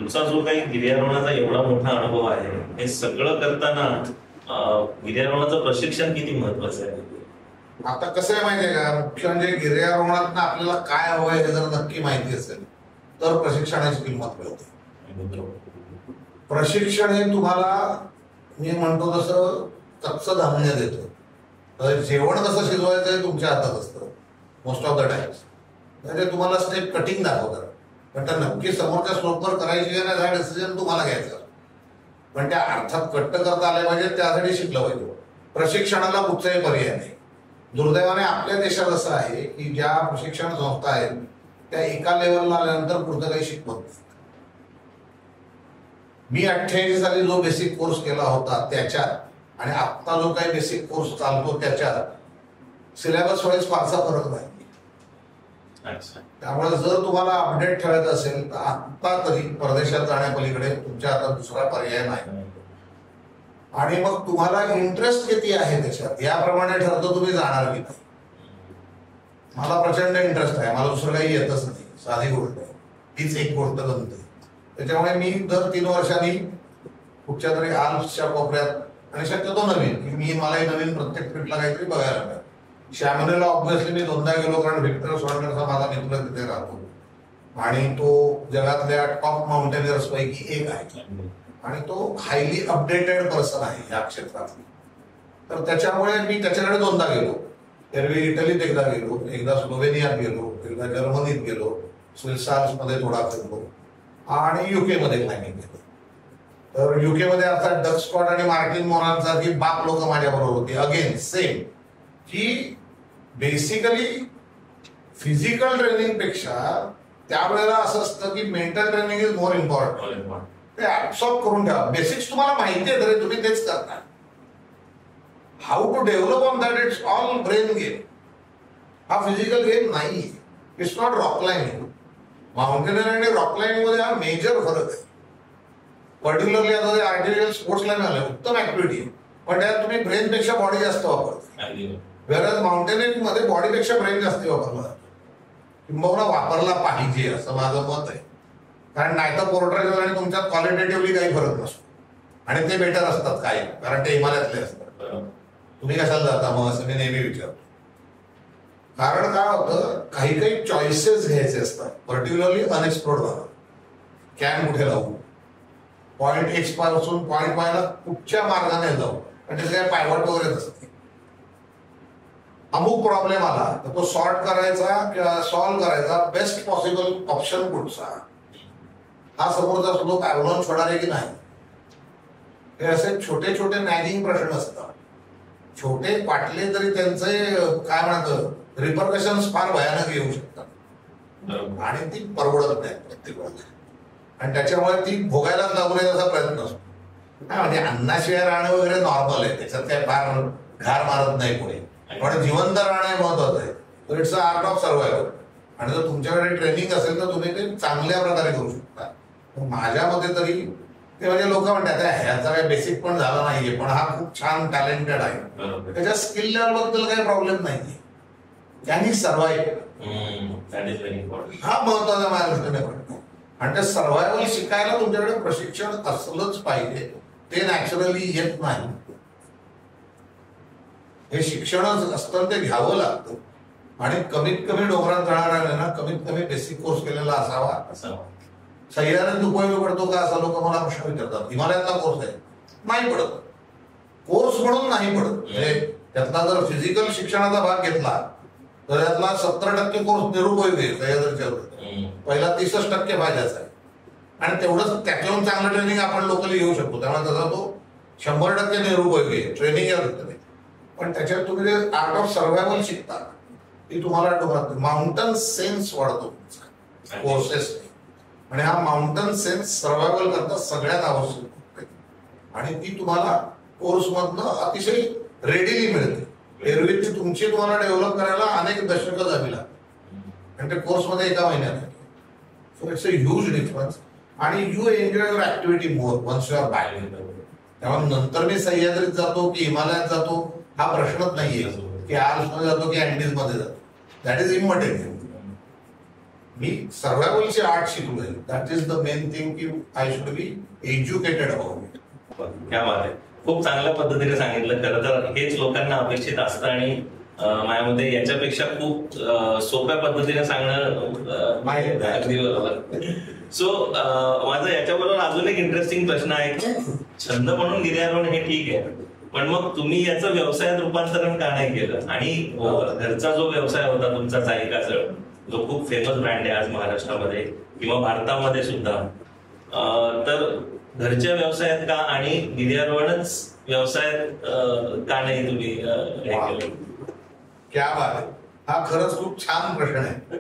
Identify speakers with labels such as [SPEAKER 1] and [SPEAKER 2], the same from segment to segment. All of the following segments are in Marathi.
[SPEAKER 1] तुमचा जो काही गिर्यारोहणाचा एवढा मोठा अनुभव आहे, हे सगळं करताना गिर्यारोहणाचं प्रशिक्षण किती महत्वाचं आहे?
[SPEAKER 2] आता कसं आहे माहितीये का, मुख्य म्हणजे गिर्यारोहणात आपल्याला काय हवं आहे हे जर नक्की माहिती असेल तर प्रशिक्षणाची किंमत मिळते. प्रशिक्षण हे तुम्हाला मी म्हणतो तसं कच्चं धान्य देतं. तर जेवण कसं शिजवायचं हे तुमच्या हातात असतं मोस्ट ऑफ द टाइम्स. म्हणजे तुम्हाला स्टेप कटिंग दाखवतात, पण त्या नक्की समोरच्या स्लोपवर करायची आहे ना, हा डिसिजन तुम्हाला घ्यायचा. पण त्या अर्थात कट्ट करता आले पाहिजे, त्यासाठी शिकलं पाहिजे. प्रशिक्षणाला कुठचाही पर्याय नाही. दुर्दैवाने आपल्या देशात असं आहे की ज्या प्रशिक्षण संस्था आहेत त्या एका लेवलला आल्यानंतर पुढचं काही शिकवत नाही. मी 88 साली जो बेसिक कोर्स केला होता त्याच्यात आणि आत्ता जो काही बेसिक कोर्स चालतो त्याच्यात सिलेबस वाईज फारसा फरक नाही. त्यामुळे जर तुम्हाला अपडेट ठेवायचं असेल तर आत्ता तरी परदेशात जाण्यापलीकडे तुमच्या हातात दुसरा पर्याय नाही. आणि मग तुम्हाला इंटरेस्ट किती आहे त्याच्यात याप्रमाणे ठरतं तुम्ही जाणार की नाही. मला प्रचंड इंटरेस्ट आहे, मला दुसरं काही येतच नाही, साधी गोष्ट आहे, हीच एक गोष्ट जमते. त्याच्यामुळे मी दर 3 वर्षांनी कुठच्या तरी आल्प्सच्या कोपऱ्यात आणि शक्यतो नवीन की मलाही नवीन प्रत्येक ट्रिपला काहीतरी बघायला मिळालं. शॅमनेला ऑब्व्हियसली मी 2दा गेलो, कारण व्हिक्टर सॉल्डरचा माझा मित्र तिथे राहतो आणि तो जगातल्या टॉप माउंटेनियर्स पैकी एक आहे आणि तो हायली अपडेटेड पर्सन आहे या क्षेत्रात. तर त्याच्यामुळे मी त्याच्याकडे 2दा गेलो. एरवी इटलीत एकदा गेलो, एकदा स्लोवेनियात गेलो, एकदा जर्मनीत गेलो, स्विस मध्ये थोडा फिरलो आणि युके मध्ये क्लाइम्बिंग केलं. तर युके मध्ये अर्थात डग स्कॉट आणि मार्टिन मोरांसारखी बाप लोक माझ्याबरोबर होती. अगेन सेम की बेसिकली फिजिकल ट्रेनिंग पेक्षा त्यावेळेला असं असतं की mental training is more important. ते ऍब्सॉर्ब करून ठेवा. बेसिक्स तुम्हाला माहिती आहे तरी तुम्ही तेच करता. How to develop on that it's all brain game. हा फिजिकल गेम नाही, it's not rock climbing. Mountaineering आणि रॉक क्लाइम्बिंग मध्ये हा मेजर फरक आहे. पर्टिक्युलरली आता आर्टिफिशियल स्पोर्ट्सला मिळाले उत्तम ऍक्टिव्हिटी, पण त्यात तुम्ही ब्रेनपेक्षा बॉडी जास्त वापरता. वेळेस माउंटेनियरिंग मध्ये बॉडीपेक्षा ब्रेन जास्त वापरला जातो, किंबहुना वापरला पाहिजे असं माझं मत आहे. कारण नाही तर पोर्ट्रेचर आणि तुमच्यात क्वालिटेटिव्हली काही फरक नसतो आणि ते बेटर असतात काही, कारण ते हिमालयातले असतात. तुम्ही कशाला जाता मग असं मी नेहमी विचारतो. कारण काय होतं, काही काही चॉईसेस घ्यायचे असतात, पर्टिक्युलरली अनएक्सप्लोर्ड भागात. कॅम्प कुठे लावू, पॉइंट एक्स पासून पॉइंट वायला कुठच्या मार्गाने जाऊ, म्हणजे काय पायवाट वगैरे नसते. अमुक प्रॉब्लेम आला तर तो सॉर्ट करायचा किंवा सॉल्व्ह करायचा बेस्ट पॉसिबल ऑप्शन कुठचा, हा समोरचा स्लोप अवलंबून होणार आहे की नाही. हे असे छोटे छोटे नॅगिंग प्रश्न असतात. छोटे वाटले तरी त्यांचे काय म्हणतात रिपरकशन्स फार भयानक येऊ शकतात आणि ती परवडत नाही प्रत्येक वेळेला. आणि त्याच्यामुळे ती भोगायलाच लागू नये असा प्रयत्न असतो. नाही म्हणजे अन्नाशिवाय राहणं वगैरे नॉर्मल आहे, त्याच्यात काय फार घार मारत नाही कोणी, पण जिवंत राहणं महत्वाचं आहे. तर it's a art of survival. आणि जर तुमच्याकडे ट्रेनिंग असेल तर तुम्ही ते चांगल्या प्रकारे करू शकता. माझ्या मते तरी ते म्हणजे लोक म्हणतात ह्याचा काही बेसिक पण झाला नाहीये, पण हा खूप छान टॅलेंटेड आहे, त्याच्या स्किल लेवल बद्दल काही प्रॉब्लेम नाहीये, त्यांनी सर्व्हाइव्ह. हा महत्वाचा माझ्या दृष्टीने पडतो. आणि ते सर्व्हायव्हल शिकायला तुमच्याकडे प्रशिक्षण असलंच पाहिजे. ते नॅचरली येत नाही, हे शिक्षणच असतं, ते घ्यावं लागतं. आणि कमीत कमी डोंगरात जाणाऱ्यांना कमीत कमी बेसिक कोर्स केलेला असावा. सह्याद्रीत उपयोग पडतो का असं लोक मला प्रश्न विचारतात. हिमालयातला कोर्स आहे, नाही पडत. कोर्स म्हणून नाही पडत. म्हणजे त्यातला जर फिजिकल शिक्षणाचा भाग घेतला तर त्यातला 70% कोर्स निरुपयोगी आहे सह्याद्रीच्या. पहिला 30% फायद्याचा आहे. आणि तेवढंच त्याच्याहून चांगलं ट्रेनिंग आपण लोकली घेऊ शकतो. त्यामुळे तसा तो 100% निरुपयोगी आहे ट्रेनिंग या दृष्टीने. पण त्याच्यात तुम्ही जे आर्ट ऑफ सर्व्हायव्हल शिकता ती तुम्हाला डोंगरात माउंटन सेन्स वाढतो तुमचा कोर्सेस. आणि हा माउंटन सेन्स सर्व्हायव्हल करता सगळ्यात आवश्यक आणि ती तुम्हाला कोर्समधनं अतिशय रेडीली मिळते. एरवी ती तुमची तुम्हाला डेव्हलप करायला अनेक दशकं जावी लागतात आणि ते कोर्समध्ये एका महिन्यात येते. So it's a huge difference. आणि you enjoy your activity more once you are back. त्यामुळे नंतर मी सह्याद्रीत जातो की हिमालयात जातो हा प्रश्नच नाहीये की आल्प्समध्ये जातो की अँडीज मध्ये जातो. That is immaterial. मी सर्व्हायवलची आर्ट शिकलोय. That is the main thing की I should be educated about it.
[SPEAKER 1] क्या बात आहे. खूप चांगल्या पद्धतीने सांगितलं. खरं तर हेच लोकांना अपेक्षित असतं आणि माझ्या मते याच्यापेक्षा खूप सोप्या पद्धतीने सांगणं अगदी बरोबर. सो माझा याच्याबरोबर अजून एक इंटरेस्टिंग प्रश्न आहे की छंद म्हणून गिर्यारोहण हे ठीक आहे, पण मग तुम्ही याचं व्यवसायात रूपांतरण का नाही केलं? आणि घरचा जो व्यवसाय होता तुमचा चाई कासळ, जो खूप फेमस ब्रँड आहे आज महाराष्ट्रामध्ये किंवा भारतामध्ये सुद्धा, तर घरच्या व्यवसायात का आणि गिर्यारोहणच व्यवसायात का नाही तुम्ही हे केलं?
[SPEAKER 2] क्या बात आहे. हा खरंच खूप छान प्रश्न आहे.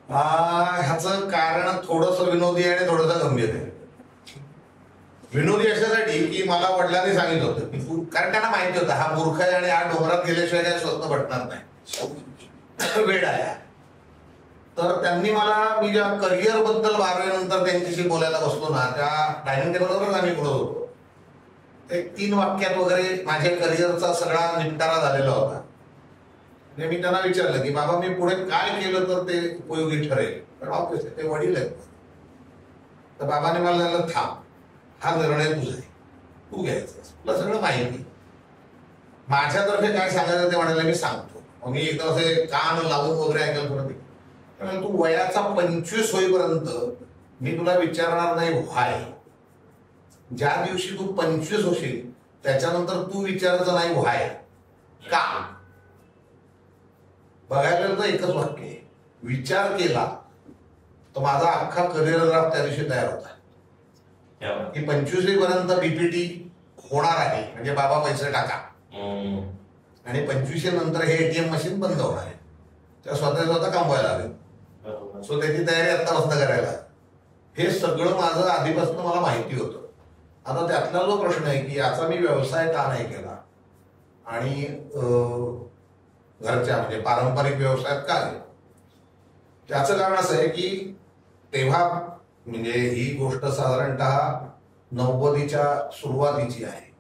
[SPEAKER 2] ह्याचं कारण थोडंसं विनोदी आणि थोडंसं गंभीर आहे. विनोदी अशासाठी की मला वडिलांनी सांगितलं होतं की तू, कारण त्यांना माहिती होतं हा मूर्ख आहे आणि हा डोंगरात गेल्याशिवाय काय स्वप्न पटणार नाही, वेळ आहे. तर त्यांनी मला, मी ज्या करिअर बद्दल 12वी नंतर त्यांच्याशी बोलायला बसलो ना, त्या डायनिंग टेबलवरच आम्ही बोलत होतो. एक 3 वाक्यात वगैरे माझ्या करिअरचा सगळा निपटारा झालेला होता. म्हणजे मी त्यांना विचारलं की बाबा मी पुढे काय केलं तर ते उपयोगी ठरेल, कारण ऑब्विसली ते वडील आहेत. तर बाबाने मला सांगितलं थांब, हा निर्णय तुझा आहे, तू घ्यायचा, तुला सगळं माहिती. माझ्यातर्फे काय सांगायचं ते म्हणाले मी सांगतो. मग मी एकदम असे कान लावून वगैरे ऐकायला थोडं ते, तू वयाचा 25 होईपर्यंत मी तुला विचारणार नाही व्हाय. ज्या दिवशी तू 25 होशील त्याच्यानंतर तू विचारायचं नाही व्हाय, का. बघायला तर एकच वाक्य आहे, विचार केला तर माझा अख्खा करिअर ग्राफ त्या दिवशी तयार होता की 25वी पर्यंत बीपीटी होणार आहे, म्हणजे बाबा पैसे टाका, आणि 25 नंतर हे एटीएम मशीन बंद होणार आहे, त्या स्वतः कमवायला हवे. सो त्याची तयारी आत्तापासून करायला. हे सगळं माझं आधीपासून मला माहिती होतं. आता त्यातला जो प्रश्न आहे की याचा मी व्यवसाय का नाही केला आणि घरच्या म्हणजे पारंपरिक व्यवसायात का गेला, त्याचं कारण असं आहे की तेव्हा म्हणजे ही गोष्ट साधारणतः 90च्या सुरुवातीची आहे,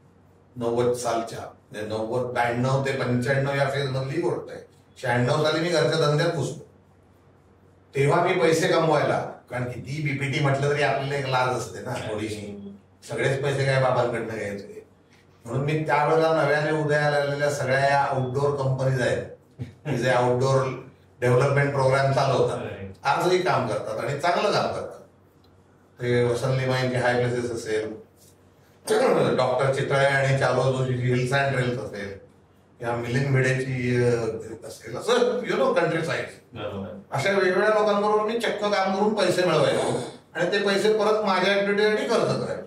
[SPEAKER 2] 90 सालच्या, 92 ते 95 या फेज मधली गोष्ट आहे. 96 साली मी घरच्या धंद्यात घुसलो. तेव्हा मी पैसे कमवायला, कारण किती बीपीटी म्हटलं तरी आपल्याला एक लाज असते ना थोडीशी, सगळेच पैसे काय बाबांकडनं घ्यायचे. म्हणून मी त्यावेळेला नव्याने उदयाला आलेल्या सगळ्या या आउटडोअर कंपनीज आहेत जे आउटडोअर डेव्हलपमेंट प्रोग्राम चालवतात, आजही काम करतात आणि चांगलं काम करतात. ते वसंत लिमाईनचे हाय प्लेसेस असेल, डॉक्टर चितळे आणि चालो जोशीची हिल्स अँड ट्रेल्स असेल, किंवा मिलिंद भिडेची असेल, असं कंट्री साईड, अशा वेगवेगळ्या लोकांबरोबर मी चक्क काम करून पैसे मिळवायचो आणि ते पैसे परत माझ्या ऍक्टिव्हिटीसाठी खर्च करायचो.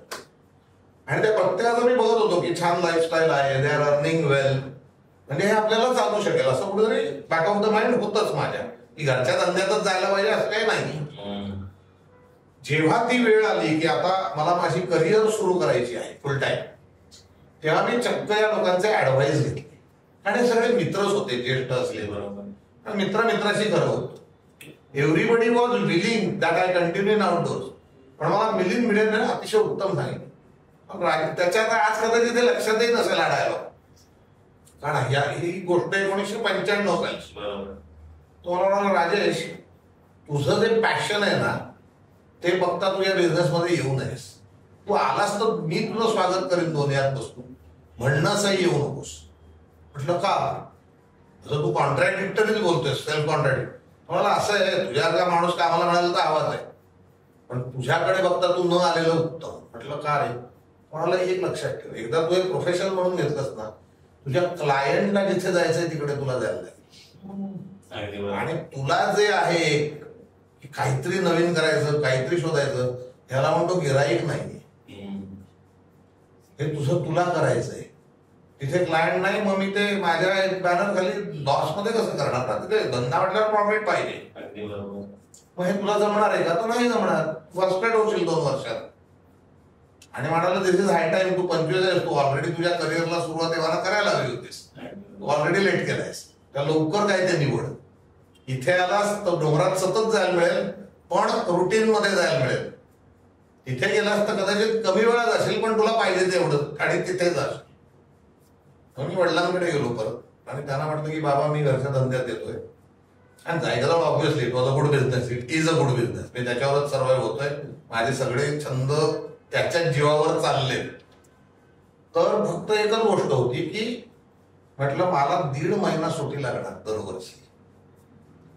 [SPEAKER 2] आणि त्या प्रत्येकाचं मी बघत होतो की छान लाईफस्टाईल आहे, दे आर अर्निंग वेल, म्हणजे हे आपल्याला चालू शकेल असं कुठेतरी बॅक ऑफ द माइंड होतच माझ्या, की घरच्या धंद्यातच जायला पाहिजे असं काही नाही. जेव्हा ती वेळ आली की आता मला माझी करिअर सुरू करायची आहे फुल टाइम, तेव्हा मी चक्क या लोकांचे ऍडवाइस घेतले. आणि सगळे मित्रच होते, ज्येष्ठ असले, बरोबर, मित्राशी खरं होतं. Everybody was willing that I continue in outdoors. पण मला मिलिंद भिडेने अतिशय उत्तम सांगितलं. त्याच्यात आज कदाचित ते लक्षातही नसेल आढायला, कारण ही गोष्ट 1995 साली. तो मला म्हणाला राजेश, तुझं जे पॅशन आहे ना ते बघता तू या बिझनेसमध्ये येऊ नयेस. तू आलास तर मी तुझं स्वागत करीन, दोन्हीत बसतो, म्हणणंसही येऊ नकोस. म्हटलं का? असं तू कॉन्ट्रॅडिक्टरीच बोलतोय, सेल्फ कॉन्ट्रॅडिक्ट. मला असं आहे, तुझ्यासारखा माणूस कामाला मिळाला तर आवाज आहे, पण तुझ्याकडे बघता तू न आलेलं उत्तम. म्हटलं का रे? कोणाला एक लक्षात ठेव, एकदा तू एक प्रोफेशनल म्हणून घेतलंस ना, तुझ्या क्लायंटला जिथे जायचंय तिकडे तुला जायला लागेल. आणि तुला जे आहे की काहीतरी नवीन करायचं, काहीतरी शोधायचं, ह्याला म्हणतो गिराईक नाही, हे तुझं तुला करायचंय. तिथे क्लायंट नाही, मग मी ते माझ्या बॅनर खाली लॉस मध्ये कसं करणार ना, तिथे धंदा म्हटल्यावर प्रॉफिट पाहिजे. मग हे तुला जमणार आहे का? तर नाही जमणार, फ्रस्ट्रेट होशील 2 वर्षात. आणि म्हणाला दिस इज हाय टाइम, तू 25 आहेस, तू ऑलरेडी तुझ्या करिअरला सुरुवात तेव्हा करायला हवी होतीस, तू ऑलरेडी लेट केलायस, त्या लवकर काय ते निवड. इथे आलास तर डोंगरात सतत जायला मिळेल, पण रुटीन मध्ये जायला मिळेल. तिथे गेलास तर कदाचित कमी वेळात असेल, पण तुला पाहिजे तेवढं आणि तिथे जाशील. मी वडिलांकडे गेलो परत आणि त्यांना म्हटलं की बाबा मी घरच्या धंद्यात येतोय आणि जायगाजवळ obviously it was a good business, it is a good business. मी त्याच्यावरच सर्वाईव्ह होतोय. माझे सगळे छंद त्याच्याच जीवावर चालले. तर फक्त एकच गोष्ट होती की म्हटलं मला 1.5 महिना सुट्टी लागणार दरवर्षी.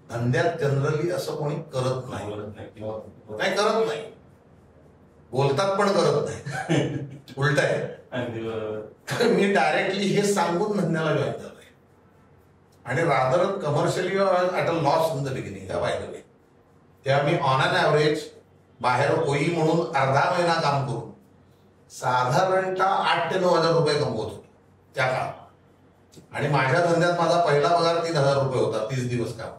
[SPEAKER 2] धंद्यात जनरली असं कोणी करत नाही, नाही करत नाही, बोलतात पण करत नाही, उलट आहे. मी डायरेक्टली हे सांगून धंद्याला जॉईन झालोय. आणि rather commercially at a loss in the beginning by the way. तेव्हा मी ऑन अन ॲव्हरेज बाहेर होई म्हणून अर्धा महिना काम करून साधारणतः 8,000 ते 9,000 रुपये कमवत होतो त्या काळात. आणि माझ्या धंद्यात माझा पहिला पगार 3,000 रुपये होता 30 दिवस काम.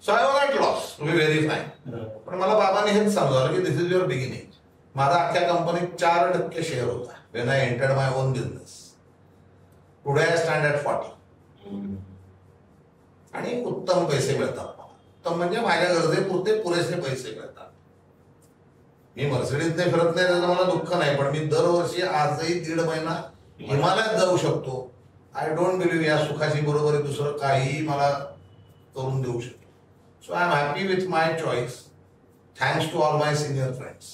[SPEAKER 2] So I was at loss to be very fine. पण मला बाबांनी हेच समजावलं की दिस इज युअर बिगिनिंग. माझा अख्ख्या कंपनीत 4% शेअर होता when I entered my on business. Today I stand at 40. आणि उत्तम पैसे मिळतात. उत्तम म्हणजे माझ्या गरजेपुरते पुरेसे पैसे मिळतात. मी मर्सिडीजने फिरत नाही त्याचं मला दुःख नाही, पण मी दरवर्षी आजही 1.5 महिना हिमालयात जाऊ शकतो. आय डोंट बिलीव्ह या सुखाची बरोबरी दुसरं काही मला करून देऊ शकतो. So I am happy with my choice. Thanks to all my senior friends.